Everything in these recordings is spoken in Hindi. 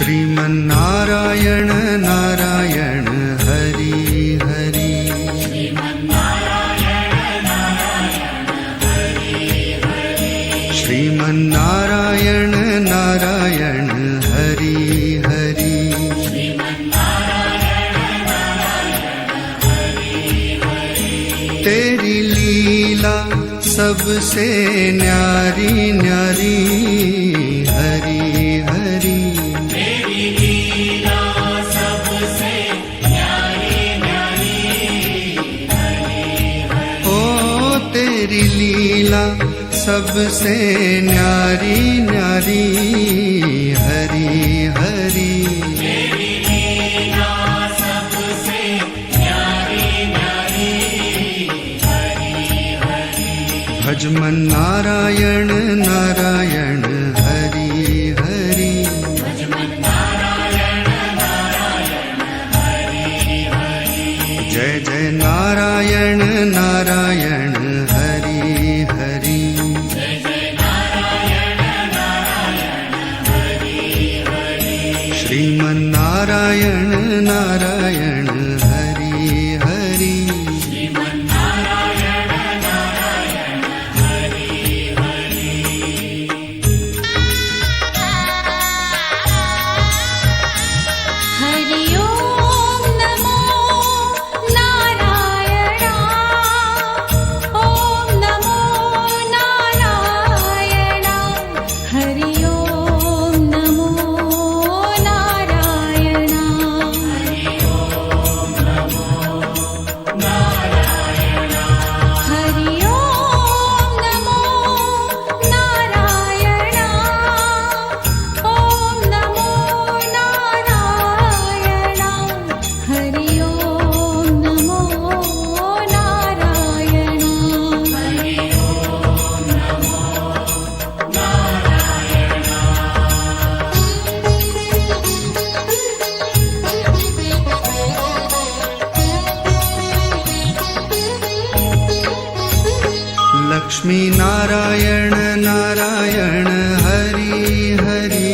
श्रीमन्नारायण नारायण हरि हरि। श्रीमन्नारायण नारायण हरि हरि। तेरी लीला सबसे न्यारी न्यारी हरि हरि। तेरी लीला सबसे न्यारी न्यारी हरि हरि। भजमन नारायण नारायण हरि हरि। जय जय नारायण नारायण हरि हरि। श्रीमन्नारायण नारायण हरि हरि। हरि ओम नमो नारायण। ओम नमो नारायण। हरि ओम नमो नारायण। हरि ओम नमो नारायण। हरि ओम नमो नारायण। ओम नमो नारायण। हरि ओम नमो नारायण। हरि ओम लक्ष्मी नारायण नारायण हरि हरि।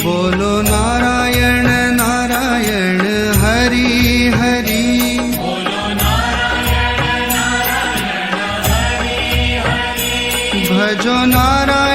बोलो नारायण नारायण हरि हरि। भजो नारायण